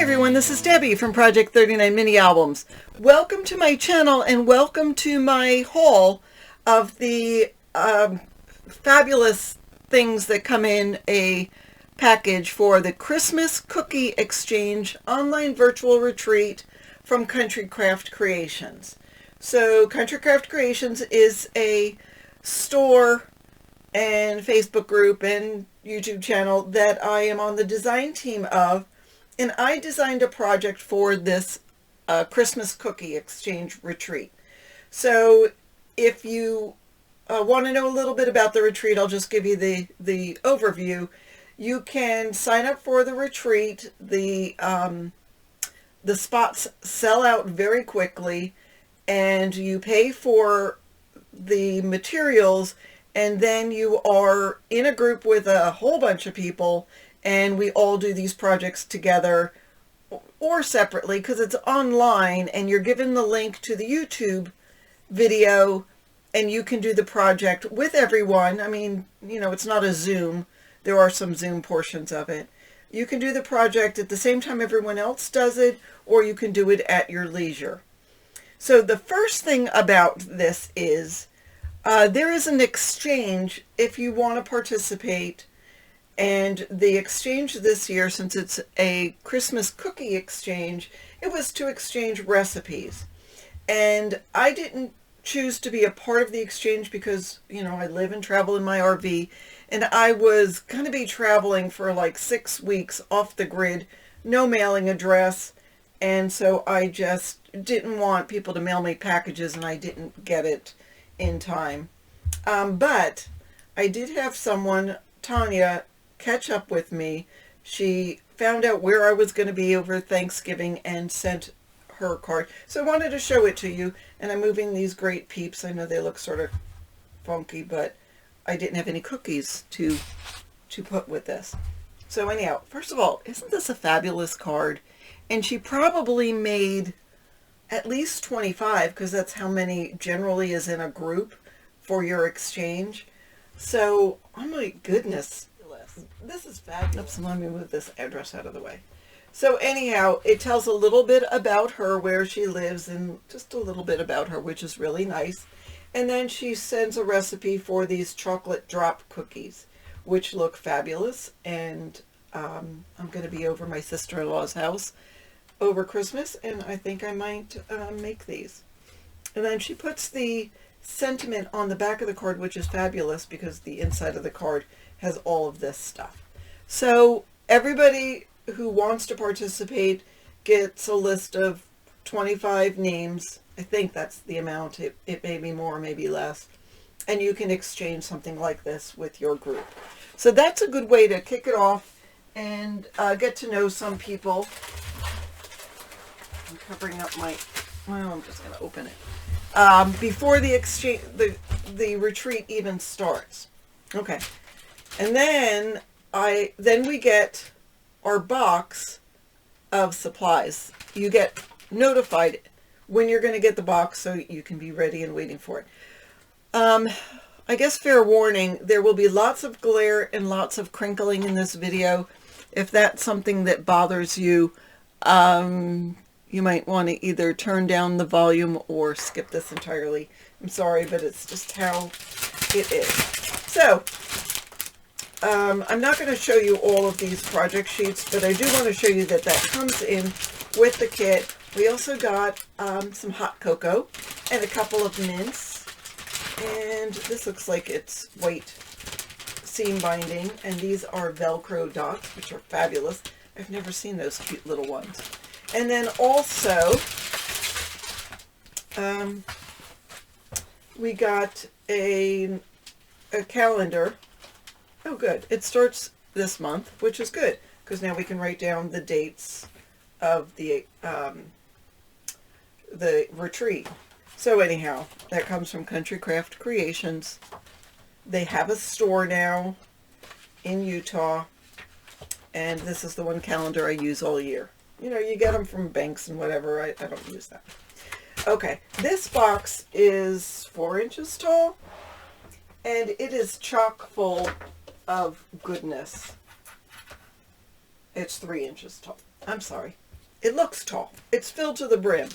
everyone, this is Debbie from Project 39 Mini Albums. Welcome to my channel and welcome to my haul of the fabulous things that come in a package for the Christmas Cookie Exchange online virtual retreat from Country Craft Creations. So Country Craft Creations is a store and Facebook group and YouTube channel that I am on the design team of. And I designed a project for this Christmas Cookie Exchange retreat. So if you want to know a little bit about the retreat, I'll just give you the overview. You can sign up for the retreat. The spots sell out very quickly, and you pay for the materials, and then you are in a group with a whole bunch of people, and we all do these projects together or separately because it's online, and you're given the link to the YouTube video and you can do the project with everyone. I mean, you know, it's not a Zoom. There are some Zoom portions of it. You can do the project at the same time everyone else does it, or you can do it at your leisure. So the first thing about this is there is an exchange if you want to participate. And the exchange this year, since it's a Christmas cookie exchange, it was to exchange recipes. And I didn't choose to be a part of the exchange because, you know, I live and travel in my RV, and I was going to be traveling for like 6 weeks off the grid, no mailing address. And so I just didn't want people to mail me packages, and I didn't get it in time. But I did have someone, Tanya, catch up with me. She found out where I was going to be over Thanksgiving and sent her card. So I wanted to show it to you, and I'm moving these great peeps. I know they look sort of funky, but I didn't have any cookies to put with this. So anyhow, first of all, isn't this a fabulous card? And she probably made at least 25 because that's how many generally is in a group for your exchange. So, oh my goodness. This is fabulous. Let me move this address out of the way. So anyhow, it tells a little bit about her, where she lives, and just a little bit about her, which is really nice. And then she sends a recipe for these chocolate drop cookies, which look fabulous. And I'm going to be over my sister-in-law's house over Christmas, and I think I might make these. And then she puts the sentiment on the back of the card, which is fabulous because the inside of the card has all of this stuff. So everybody who wants to participate gets a list of 25 names. I think that's the amount. It may be more, maybe less. And you can exchange something like this with your group. So that's a good way to kick it off and get to know some people. I'm covering up my, well, I'm just going to open it. Before the exchange, the retreat even starts. Okay. And then we get our box of supplies. You get notified when you're going to get the box so you can be ready and waiting for it. I guess fair warning, there will be lots of glare and lots of crinkling in this video. If that's something that bothers you, you might want to either turn down the volume or skip this entirely. I'm sorry, but it's just how it is. So, I'm not going to show you all of these project sheets, but I do want to show you that comes in with the kit. We also got some hot cocoa and a couple of mints. And this looks like it's white seam binding. And these are Velcro dots, which are fabulous. I've never seen those cute little ones. And then also, we got a calendar. Oh, good. It starts this month, which is good, because now we can write down the dates of the retreat. So anyhow, that comes from Country Craft Creations. They have a store now in Utah, and this is the one calendar I use all year. You know, you get them from banks and whatever. I don't use that. Okay, this box is 4 inches tall, and it is chock full of goodness. It's 3 inches tall. I'm sorry. It looks tall. It's filled to the brim.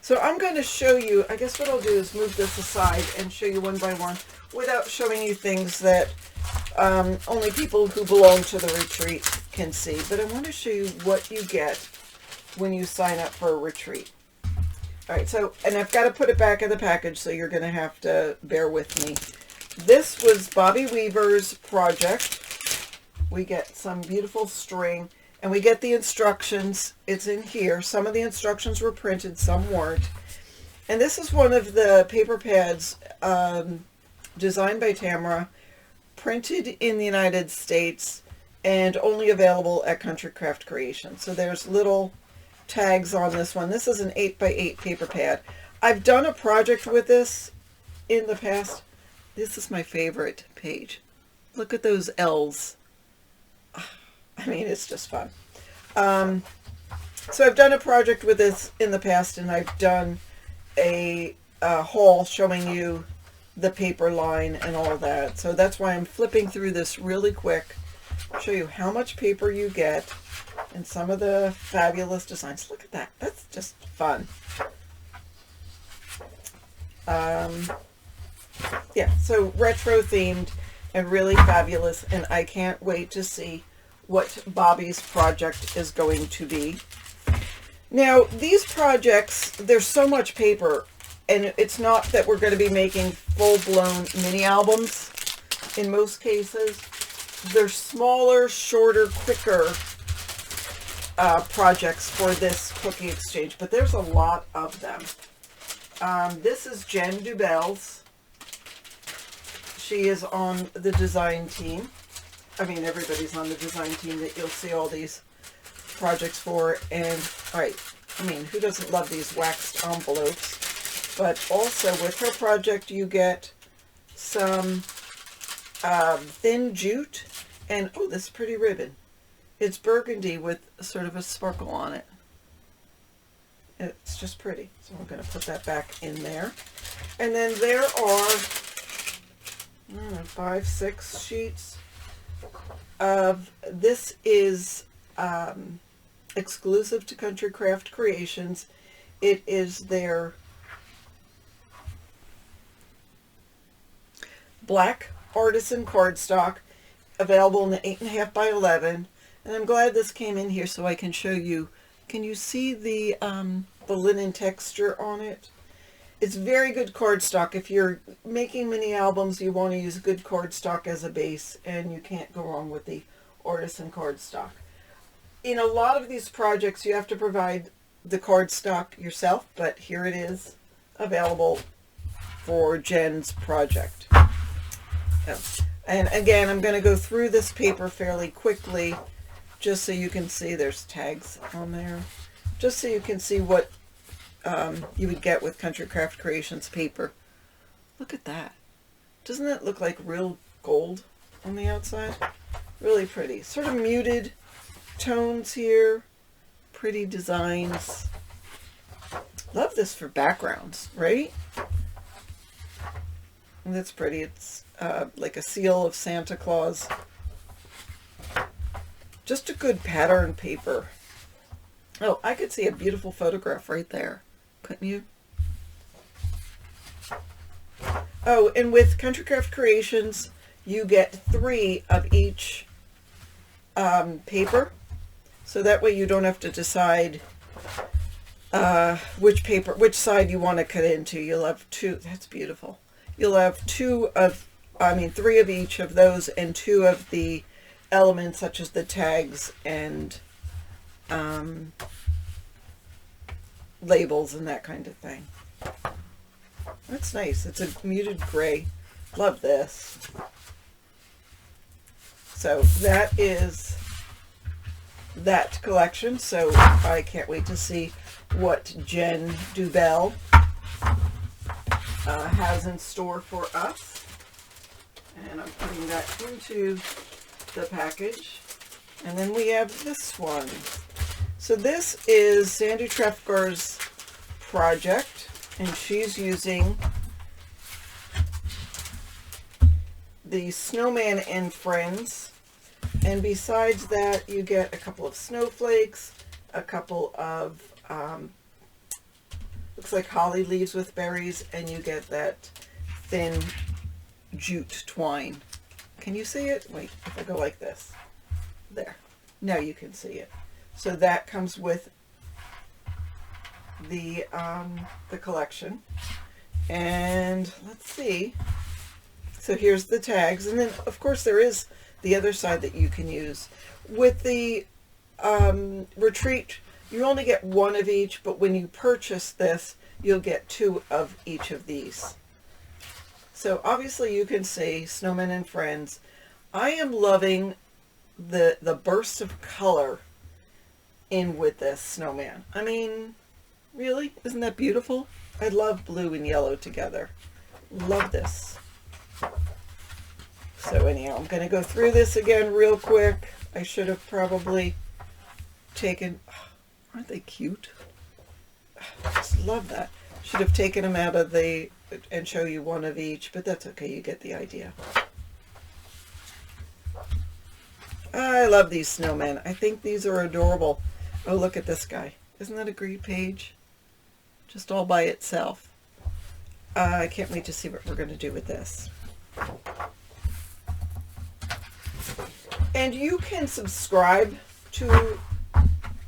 So I'm going to show you, I guess what I'll do is move this aside and show you one by one without showing you things that only people who belong to the retreat can see. But I want to show you what you get when you sign up for a retreat. All right, so, and I've got to put it back in the package, so you're going to have to bear with me. This was Bobby Weaver's project. We get some beautiful string, and we get the instructions. It's in here. Some of the instructions were printed, some weren't. And this is one of the paper pads designed by Tamara, printed in the United States, and only available at Country Craft Creations. So there's little tags on this one. This is an 8x8 paper pad. I've done a project with this in the past. This is my favorite page. Look at those L's. I mean, it's just fun. So I've done a project with this in the past, and I've done a haul showing you the paper line and all that. So that's why I'm flipping through this really quick. I'll show you how much paper you get and some of the fabulous designs. Look at that. That's just fun. Yeah, so retro themed and really fabulous, and I can't wait to see what Bobby's project is going to be. Now, these projects, there's so much paper, and it's not that we're going to be making full-blown mini albums. In most cases, they're smaller, shorter, quicker projects for this cookie exchange, but there's a lot of them. This is Jen Dubell's. She is on the design team. I mean, everybody's on the design team that you'll see all these projects for. And, all right, I mean, who doesn't love these waxed envelopes? But also with her project, you get some thin jute. And, oh, this pretty ribbon. It's burgundy with sort of a sparkle on it. It's just pretty. So I'm going to put that back in there. And then there are 5, 6 sheets of, this is exclusive to Country Craft Creations. It is their black artisan cardstock, available in the 8.5 by 11. And I'm glad this came in here so I can show you. Can you see the linen texture on it? It's very good cardstock. If you're making mini albums, you want to use good cardstock as a base, and you can't go wrong with the artisan cardstock. In a lot of these projects, you have to provide the cardstock yourself, but here it is available for Jen's project. And again, I'm going to go through this paper fairly quickly, just so you can see there's tags on there, just so you can see what you would get with Country Craft Creations paper. Look at that. Doesn't that look like real gold on the outside? Really pretty. Sort of muted tones here. Pretty designs. Love this for backgrounds, right? And that's pretty. It's like a seal of Santa Claus. Just a good pattern paper. Oh, I could see a beautiful photograph right there. Couldn't you? Oh, and with Country Craft Creations, you get 3 of each paper. So that way you don't have to decide which side you want to cut into. You'll have 2. That's beautiful. You'll have 3 of each of those, and 2 of the elements such as the tags and labels and that kind of thing. That's nice. It's a muted gray. Love this. So that is that collection. So I can't wait to see what Jen Dubell has in store for us. And I'm putting that into the package. And then we have this one. So this is Sandy Trefgar's project, and she's using the Snowman and Friends. And besides that, you get a couple of snowflakes, a couple of, looks like holly leaves with berries, and you get that thin jute twine. Can you see it? Wait, if I go like this. There. Now you can see it. So that comes with the collection. And let's see. So here's the tags. And then, of course, there is the other side that you can use. With the retreat, you only get one of each, but when you purchase this, you'll get two of each of these. So obviously you can see Snowmen and Friends. I am loving the burst of color in with this snowman. I mean, really? Isn't that beautiful? I love blue and yellow together. Love this. So anyhow, I'm going to go through this again real quick. I should have probably taken... Aren't they cute? I just love that. Should have taken them out of the... and show you one of each, but that's okay. You get the idea. I love these snowmen. I think these are adorable. Oh, look at this guy. Isn't that a great page? Just all by itself. I can't wait to see what we're going to do with this. And you can subscribe to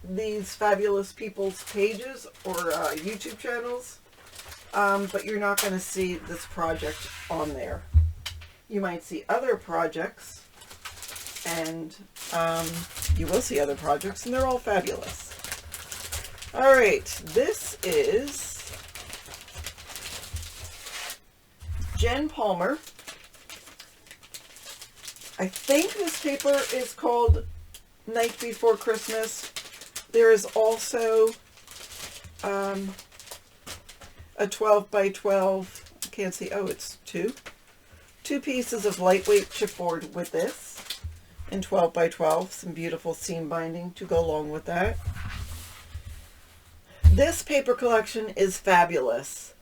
these fabulous people's pages or YouTube channels, but you're not going to see this project on there. You might see other projects, and you will see other projects, and they're all fabulous. All right, this is Jen Palmer. I think this paper is called Night Before Christmas. There is also a 12 by 12, I can't see, oh, it's two pieces of lightweight chipboard with this, and 12 by 12, some beautiful seam binding to go along with that. This paper collection is fabulous.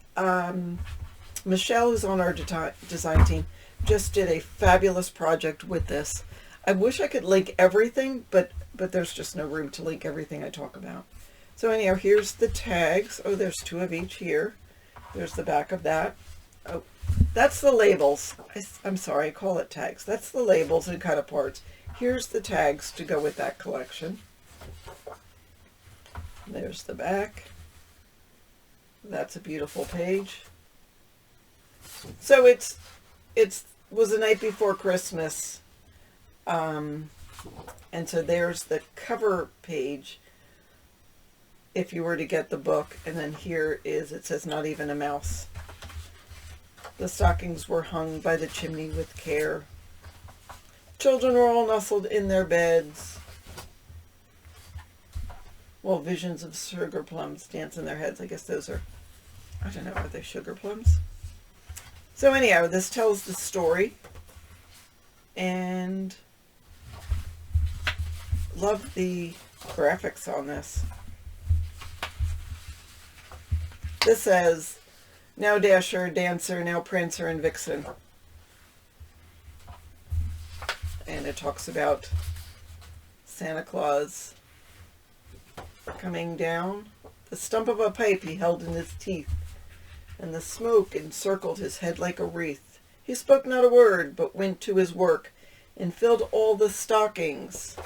Michelle, who's on our design team, just did a fabulous project with this. I wish I could link everything, but there's just no room to link everything I talk about. So anyhow, here's the tags. Oh, there's two of each here. There's the back of that. Oh, that's the labels. I'm sorry, I call it tags. That's the labels and cut aparts. Here's the tags to go with that collection. There's the back. That's a beautiful page. So it was the night before Christmas. And so there's the cover page if you were to get the book, and then here is, it says not even a mouse. The stockings were hung by the chimney with care. Children were all nestled in their beds, while visions of sugar plums dance in their heads. I guess those are, I don't know, are they sugar plums? So anyhow, this tells the story, and love the graphics on this. This says, now Dasher, Dancer, now Prancer and Vixen. And it talks about Santa Claus coming down. The stump of a pipe he held in his teeth, and the smoke encircled his head like a wreath. He spoke not a word, but went to his work, and filled all the stockings.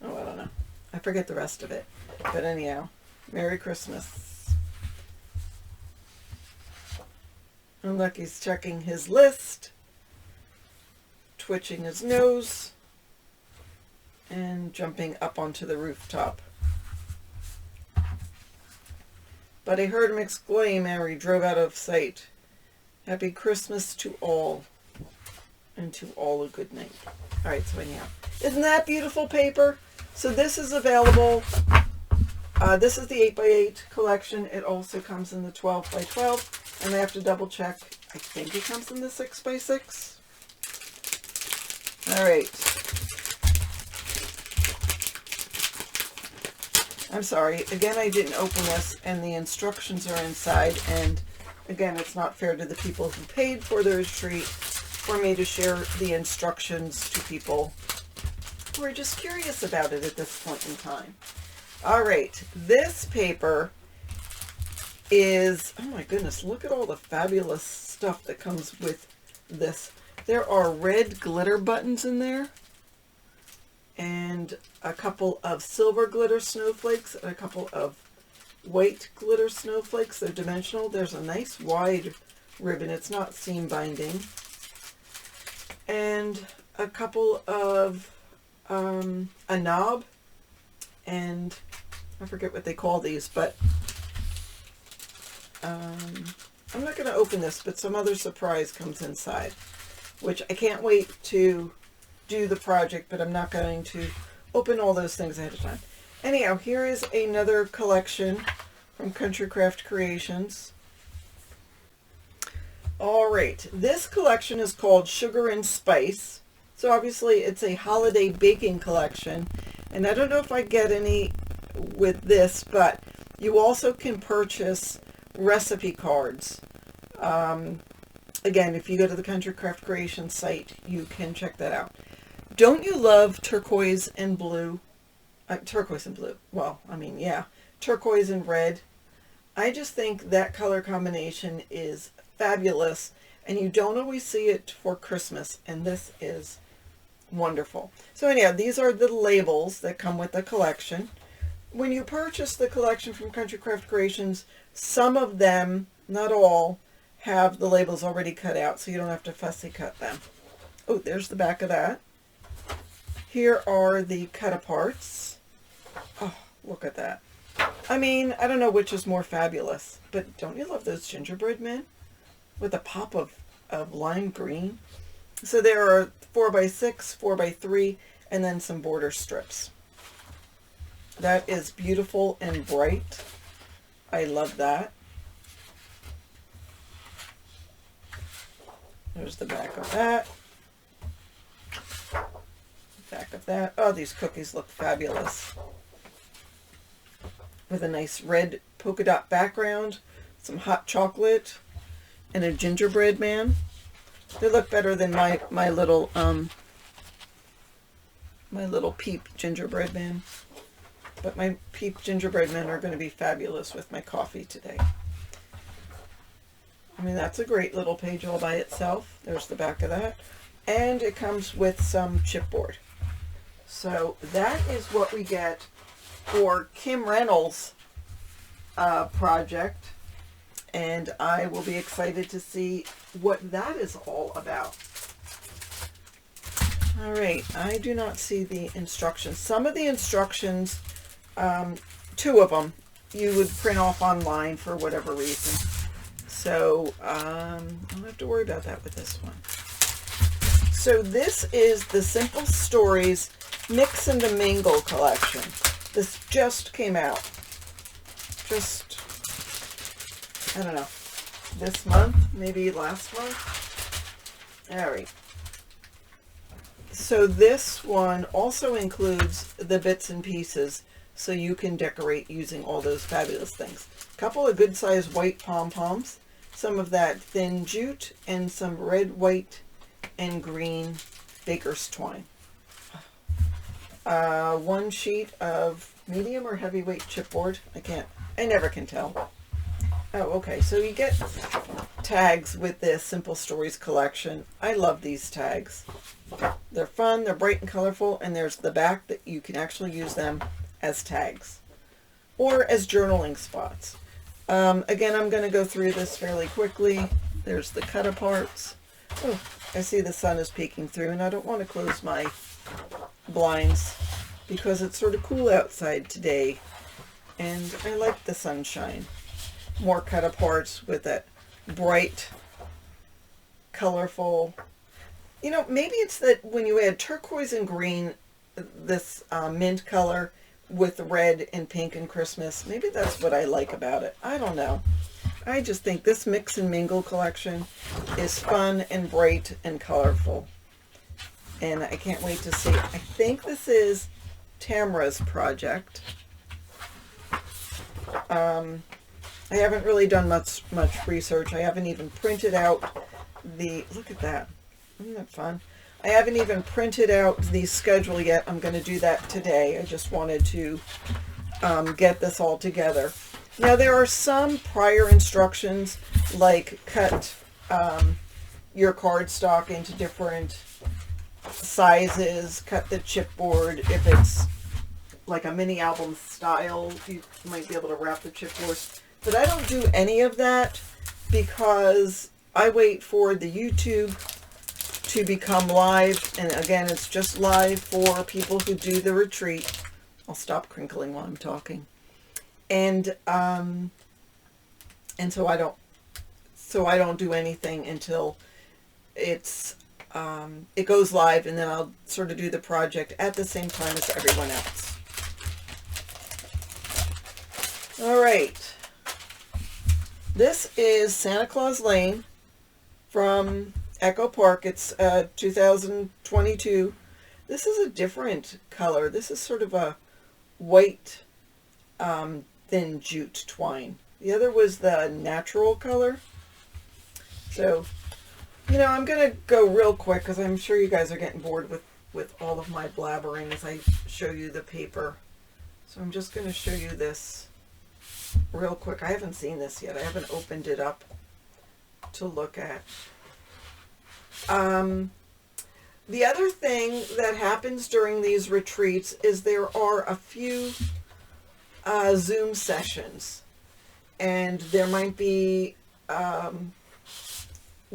Oh, I don't know. I forget the rest of it. But anyhow, Merry Christmas. And look, he's checking his list, twitching his nose, and jumping up onto the rooftop. But I heard him exclaim ere he drove out of sight, Happy Christmas to all, and to all a good night. All right, so anyhow, isn't that beautiful paper? So this is available. This is the 8x8 collection. It also comes in the 12 by 12. And I have to double check. I think it comes in the 6x6. All right. I'm sorry. Again, I didn't open this, and the instructions are inside. And again, it's not fair to the people who paid for the retreat for me to share the instructions to people who are just curious about it at this point in time. All right, this paper is, oh my goodness, look at all the fabulous stuff that comes with this. There are red glitter buttons in there, and a couple of silver glitter snowflakes, and a couple of white glitter snowflakes. They're dimensional. There's a nice wide ribbon. It's not seam binding. And a couple of, a knob, and I forget what they call these, but I'm not going to open this, but some other surprise comes inside, which I can't wait to do the project, but I'm not going to open all those things ahead of time. Anyhow, here is another collection from Country Craft Creations. All right, this collection is called Sugar and Spice. So obviously it's a holiday baking collection, and I don't know if I get any with this, but you also can purchase recipe cards. Again, if you go to the Country Craft Creations site, you can check that out. Don't you love turquoise and blue? Turquoise and blue. Well, I mean, yeah. Turquoise and red. I just think that color combination is fabulous, and you don't always see it for Christmas, and this is wonderful. So anyhow, these are the labels that come with the collection. When you purchase the collection from Country Craft Creations, some of them, not all, have the labels already cut out, so you don't have to fussy cut them. Oh, there's the back of that. Here are the cut-aparts. Oh, look at that. I mean, I don't know which is more fabulous, but don't you love those gingerbread men? With a pop of lime green. So there are 4x6, 4x3, and then some border strips. That is beautiful and bright. I love that. There's the back of that. Back of that. Oh, these cookies look fabulous. With a nice red polka dot background, some hot chocolate, and a gingerbread man. They look better than my little Peep gingerbread man. But my Peep gingerbread men are going to be fabulous with my coffee today. I mean, that's a great little page all by itself. There's the back of that. And it comes with some chipboard. So that is what we get for Kim Reynolds' project. And I will be excited to see what that is all about. All right, I do not see the instructions. Some of the instructions, 2 of them, you would print off online for whatever reason. So I don't have to worry about that with this one. So this is the Simple Stories Mix and the Mingle collection. This just came out. Just, I don't know, this month, maybe last month. All right. So this one also includes the bits and pieces, so you can decorate using all those fabulous things. A couple of good-sized white pom-poms, some of that thin jute, and some red, white, and green baker's twine. 1 sheet of medium or heavyweight chipboard. I never can tell. Oh, okay, so you get tags with this Simple Stories collection. I love these tags. They're fun, they're bright and colorful, and there's the back that you can actually use them as tags or as journaling spots. Again, I'm going to go through this fairly quickly. There's the cut-aparts. Oh, I see the sun is peeking through, and I don't want to close my blinds because it's sort of cool outside today, and I like the sunshine. More cut-aparts with that bright, colorful, you know, maybe it's that when you add turquoise and green, this mint color with red and pink and Christmas, maybe that's what I like about it. I don't know. I just think this Mix and Mingle collection is fun and bright and colorful. And I can't wait to see. I think this is Tamara's project. I haven't really done much research. I haven't even printed out the, look at that. Isn't that fun? I haven't even printed out the schedule yet. I'm going to do that today. I just wanted to get this all together. Now there are some prior instructions, like cut your cardstock into different sizes, cut the chipboard. If it's like a mini album style, you might be able to wrap the chipboard. But I don't do any of that because I wait for the YouTube to become live. And again, it's just live for people who do the retreat. I'll stop crinkling while I'm talking. And so I don't do anything until it goes live, and then I'll sort of do the project at the same time as everyone else. All right. This is Santa Claus Lane from Echo Park. It's 2022. This is a different color. This is sort of a white thin jute twine. The other was the natural color. So, you know, I'm going to go real quick because I'm sure you guys are getting bored with all of my blabbering as I show you the paper. So I'm just going to show you this real quick. I haven't seen this yet. I haven't opened it up to look at. The other thing that happens during these retreats is there are a few Zoom sessions, and there might be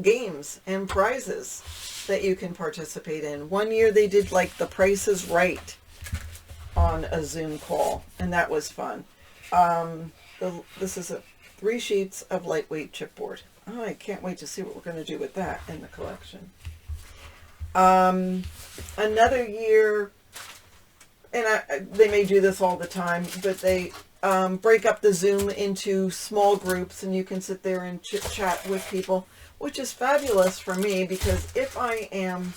games and prizes that you can participate in. One year they did like the Price is Right on a Zoom call, and that was fun. This is 3 sheets of lightweight chipboard. Oh, I can't wait to see what we're going to do with that in the collection. Another year, and they may do this all the time, but they break up the Zoom into small groups, and you can sit there and chit chat with people, which is fabulous for me because if I am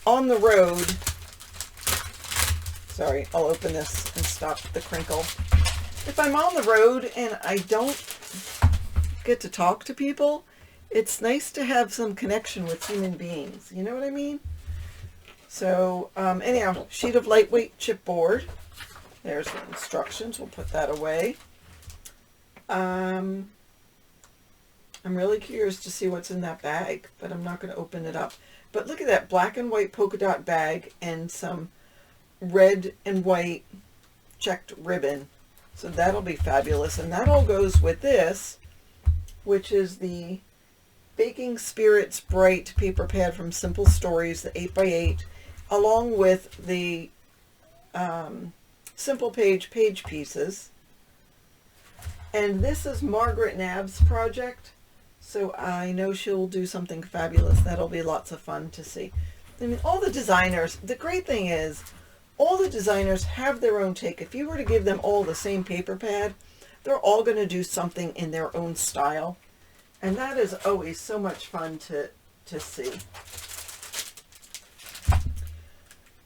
on the road, sorry, I'll open this and stop the crinkle. If I'm on the road and I don't get to talk to people, it's nice to have some connection with human beings. You know what I mean? So anyhow, sheet of lightweight chipboard. There's the instructions. We'll put that away. I'm really curious to see what's in that bag, but I'm not going to open it up. But look at that black and white polka dot bag and some red and white checked ribbon. So that'll be fabulous. And that all goes with this, which is the Baking Spirits Bright paper pad from Simple Stories, the 8x8, along with the Simple Page pieces. And this is Margaret Knabb's project, so I know she'll do something fabulous. That'll be lots of fun to see. I mean, all the designers, the great thing is, all the designers have their own take. If you were to give them all the same paper pad, they're all going to do something in their own style. And that is always so much fun to see.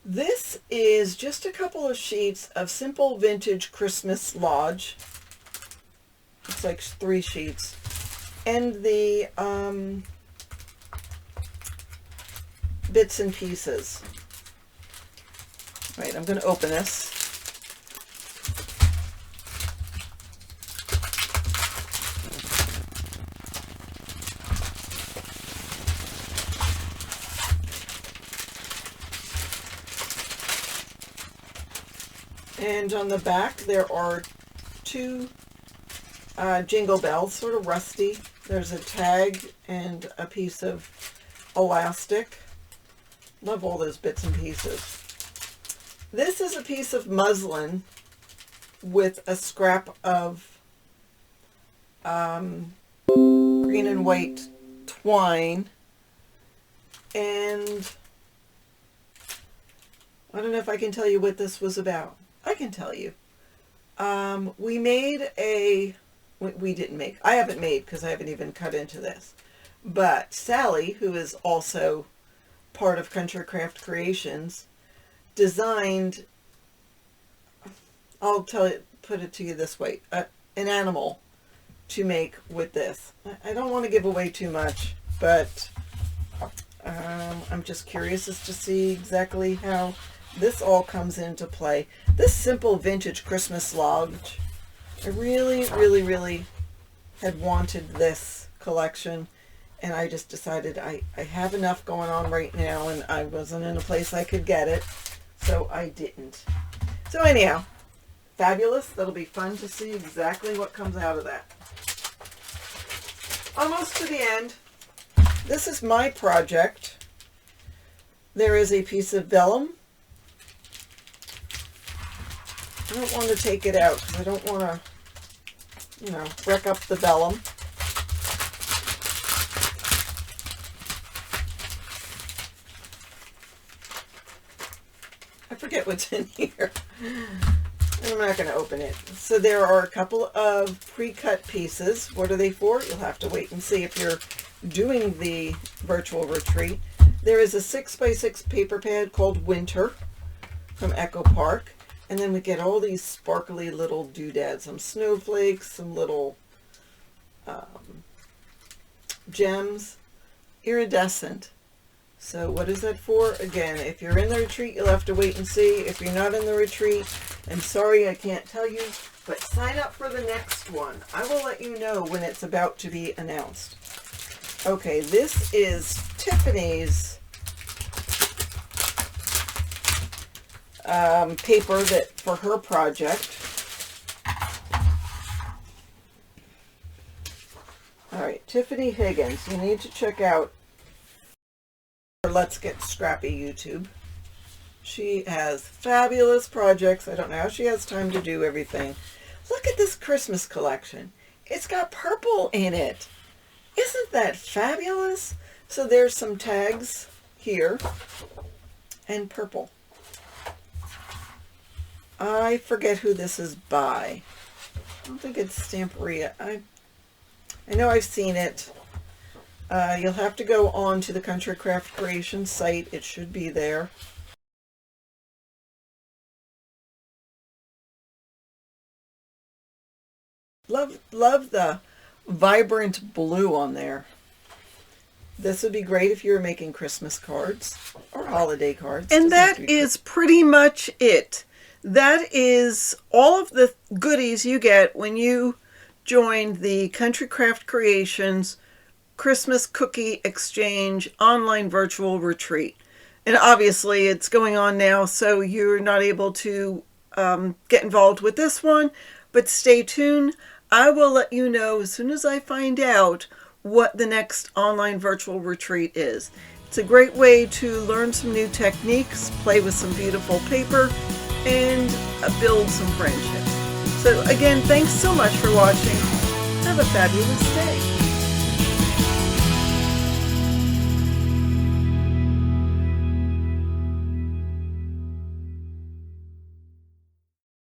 This is just a couple of sheets of Simple Vintage Christmas Lodge. It's like 3 sheets. And the bits and pieces. Right, I'm going to open this. And on the back there are 2 jingle bells, sort of rusty. There's a tag and a piece of elastic. Love all those bits and pieces. This is a piece of muslin with a scrap of green and white twine. And I don't know if I can tell you what this was about. I can tell you. We made we didn't make, I haven't made because I haven't even cut into this. But Sally, who is also part of Country Craft Creations, designed, I'll put it to you this way, an animal to make with this. I don't want to give away too much, but I'm just curious as to see exactly how this all comes into play. This simple vintage Christmas lodge, I really, really, really had wanted this collection, and I just decided I have enough going on right now, and I wasn't in a place I could get it, so I didn't. So anyhow, fabulous. That'll be fun to see exactly what comes out of that. Almost to the end. This is my project. There is a piece of vellum. I don't want to take it out because I don't want to, you know, wreck up the vellum. I forget what's in here. I'm not going to open it. So there are a couple of pre-cut pieces. What are they for? You'll have to wait and see if you're doing the virtual retreat. There is a 6x6 paper pad called Winter from Echo Park. And then we get all these sparkly little doodads, some snowflakes, some little gems, iridescent. So what is that for? Again, if you're in the retreat, you'll have to wait and see. If you're not in the retreat, I'm sorry I can't tell you, but sign up for the next one. I will let you know when it's about to be announced. Okay, this is Tiffany's paper that for her project. All right, Tiffany Higgins. You need to check out her Let's Get Scrappy YouTube. She has fabulous projects. I don't know how she has time to do everything. Look at this Christmas collection. It's got purple in it. Isn't that fabulous? So there's some tags here and purple. I forget who this is by. I don't think it's Stamperia. I know I've seen it. You'll have to go on to the Country Craft Creations site. It should be there. Love the vibrant blue on there. This would be great if you were making Christmas cards or holiday cards. And that is pretty much it. That is all of the goodies you get when you join the Country Craft Creations Christmas Cookie Exchange online virtual retreat. And obviously it's going on now, so you're not able to get involved with this one, but stay tuned. I will let you know as soon as I find out what the next online virtual retreat is. It's a great way to learn some new techniques, play with some beautiful paper, and build some friendships. So again, thanks so much for watching. Have a fabulous day.